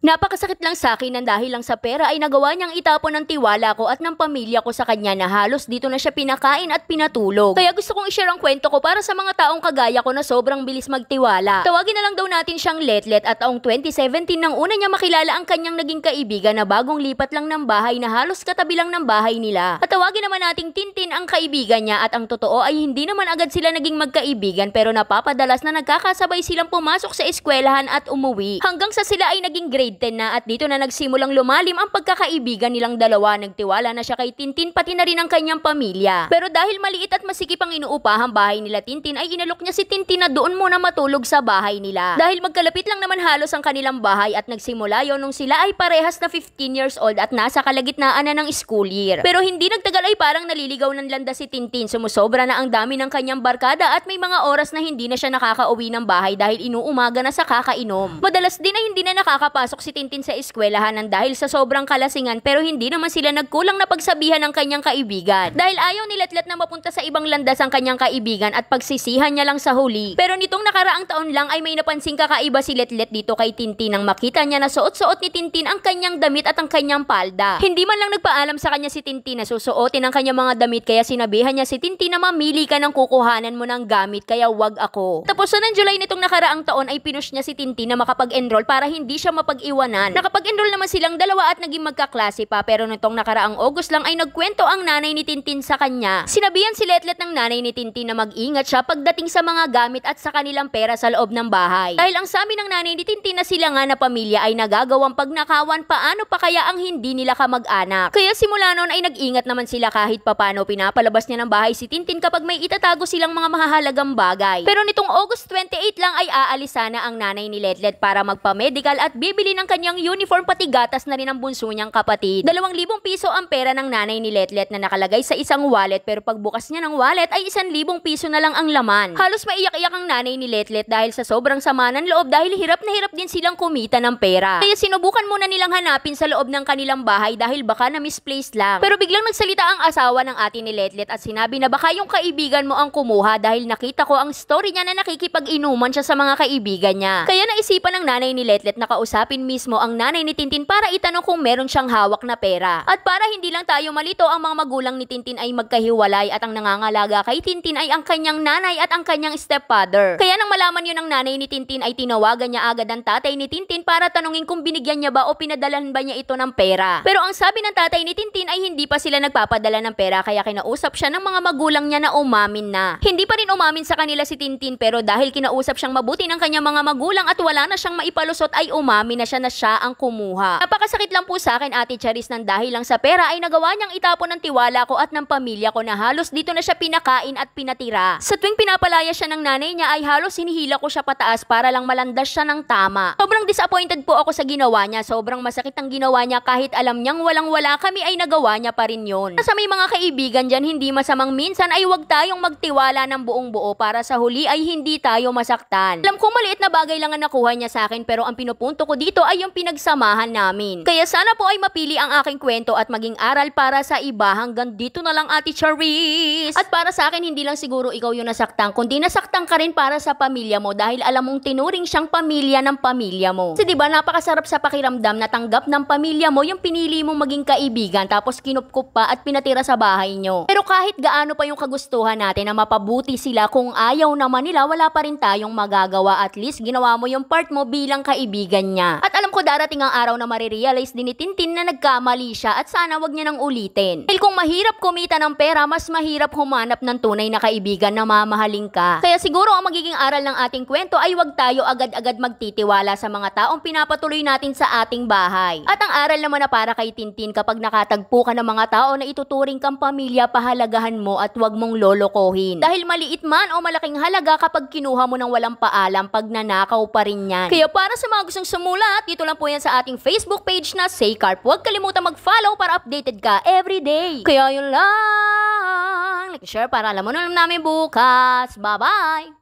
Napakasakit lang sa akin na dahil lang sa pera ay nagawa niyang itapon ng tiwala ko at ng pamilya ko sa kanya na halos dito na siya pinakain at pinatulog. Kaya gusto kong i-share ang kwento ko para sa mga taong kagaya ko na sobrang bilis magtiwala. Tawagin na lang daw natin siyang Letlet at taong 2017 nang una niya makilala ang kanyang naging kaibigan na bagong lipat lang ng bahay na halos katabi lang ng bahay nila. At tawagin naman nating Tintin ang kaibigan niya at ang totoo ay hindi naman agad sila naging magkaibigan pero napapadalas na nagkakasabay silang pumasok sa eskwelahan at umuwi. Hanggang sa sila ay naging grade 10 na at dito na nagsimulang lumalim ang pagkakaibigan nilang dalawa. Nagtiwala na siya kay Tintin pati na rin ang kanyang pamilya. Pero dahil maliit at masikip ang inuupahang bahay nila Tintin ay inalok niya si Tintin na doon muna matulog sa bahay nila. Dahil magkalapit lang naman halos ang kanilang bahay at nagsimula yon nung sila ay parehas na 15 years old at nasa kalagitnaan na ng school year. Pero hindi nagtagal ay parang naliligaw ng landas si Tintin. Sumusobra na ang dami ng kanyang barkada at may mga oras na hindi na siya nakakauwi ng bahay dahil inuumaga na sa kakainom. Madalas din ay hindi na nakakapasok si Tintin sa eskwelahan ng dahil sa sobrang kalasingan pero hindi naman sila nagkulang na pagsabihan ng kanyang kaibigan. Dahil ayaw ni Letlet na mapunta sa ibang landas ang kanyang kaibigan at pagsisihan niya lang sa huli. Pero nitong nakaraang taon lang ay may napansing kakaiba si Letlet dito kay Tintin nang makita niya na suot-suot ni Tintin ang kanyang damit at ang kanyang palda. Hindi man lang nagpaalam sa kanya si Tintin na susuotin ang kanyang mga damit kaya sinabihan niya si Tintin na mamili ka ng kukuhanan mo ng gamit kaya wag ako. Tapos ng July nitong nakaraang taon ay pinush niya si Tintin na makapag-enroll para hindi siya mapag-iwanan. Nakapag-enroll naman silang dalawa at naging magkaklase pa pero nitong nakaraang August lang ay nagkwento ang nanay ni Tintin sa kanya. Sinabihan si Letlet ng nanay ni Tintin na mag-ingat siya pagdating sa mga gamit at sa kanilang pera sa loob ng bahay. Dahil ang sabi ng nanay ni Tintin na sila nga na pamilya ay nagagawang pagnakawan, paano pa kaya ang hindi nila kamag-anak. Kaya simula noon ay nag-ingat naman sila kahit papano pinapalabas niya ng bahay si Tintin kapag may itatago silang mga mahahalagang bagay. Pero nitong August 28 lang ay aalis sana ang nanay ni Letlet para magpa-medical at bibili ng kanyang uniform pati gatas na rin ang bunso niyang kapatid. 2,000 piso ang pera ng nanay ni Letlet na nakalagay sa isang wallet pero pagbukas niya ng wallet ay 1,000 piso na lang ang laman. Halos maiyak-iyak ang nanay ni Letlet dahil sa sobrang sama ng loob dahil hirap na hirap din silang kumita ng pera. Kaya sinubukan muna nilang hanapin sa loob ng kanilang bahay dahil baka na misplaced lang. Pero biglang nagsalita ang asawa ng ate ni Letlet at sinabi na baka yung kaibigan mo ang kumuha dahil nakita ko ang story niya na nakikipag-inuman siya sa mga kaibigan niya. Kaya naisipan ng nanay ni Letlet na kausapin mismo ang nanay ni Tintin para itanong kung meron siyang hawak na pera. At para hindi lang tayo malito, ang mga magulang ni Tintin ay magkahiwalay at ang nangangalaga kay Tintin ay ang kanyang nanay at ang kanyang stepfather. Kaya nang malaman yun ng nanay ni Tintin ay tinawagan niya agad ang tatay ni Tintin para tanungin kung binigyan niya ba o pinadalan ba niya ito ng pera. Pero ang sabi ng tatay ni Tintin ay hindi pa sila nagpapadala ng pera kaya kinausap siya ng mga magulang niya na umamin na. Hindi pa rin umamin sa kanila si Tintin pero dahil kinausap siyang mabuti ng kanyang mga magulang at wala na siyang maipalusot ay umamin na siya ang kumuha. Napakasakit lang po sa akin Ate Charis nang dahil lang sa pera ay nagawa niyang itapon ng tiwala ko at ng pamilya ko na halos dito na siya pinakain at pinatira. Sa tuwing pinapalaya siya ng nanay niya ay halos hinihila ko siya pataas para lang malandas siya ng tama. Sobrang disappointed po ako sa ginawa niya. Sobrang masakit ang ginawa niya kahit alam niyang walang-wala kami ay nagawa niya pa rin yun. Sa may mga kaibigan dyan, hindi masamang minsan ay huwag tayong magtiwala ng buong buo para sa huli ay hindi tayo masaktan. Alam kong maliit na bagay lang ang nakuha niya sa akin pero ang pinupunto ko dito ay yung pinagsamahan namin. Kaya sana po ay mapili ang aking kwento at maging aral para sa iba. Hanggang dito na lang Ate Charis. At para sa akin, hindi lang siguro ikaw yung nasaktan, kundi nasaktan ka rin para sa pamilya mo dahil alam mong tinuring siyang pamilya ng pamilya mo. Kasi diba napakasarap sa pakiramdam na tanggap ng pamilya mo yung pinili mong maging kaibigan tapos kinupkup pa at pinatira sa bahay nyo. Pero kahit gaano pa yung kagustuhan natin na mapabuti sila, kung ayaw naman nila, wala pa rin tayong magagawa. At least ginawa mo yung part mo bilang kaibigan niya. At alam ko darating ang araw na marirealize din ni Tintin na nagkamali siya at sana wag niya nang ulitin. Dahil kung mahirap kumita ng pera, mas mahirap humanap ng tunay na kaibigan na mamahalin ka. Kaya siguro ang magiging aral ng ating kwento ay wag tayo agad-agad magtitiwala sa mga taong pinapatuloy natin sa ating bahay. At ang aral naman na para kay Tintin, kapag nakatagpo ka ng mga tao na ituturing kang pamilya, pahalagahan mo at wag mong lolokohin. Dahil maliit man o malaking halaga, kapag kinuha mo ng walang paalam, pag nanakaw pa rin yan. Kaya para sa mga gustong sumulat, dito lang po yan sa ating Facebook page na Saycarp. Huwag kalimutan mag-follow para updated ka everyday. Kaya yun lang. Like, share para alam mo na namin bukas. Bye-bye!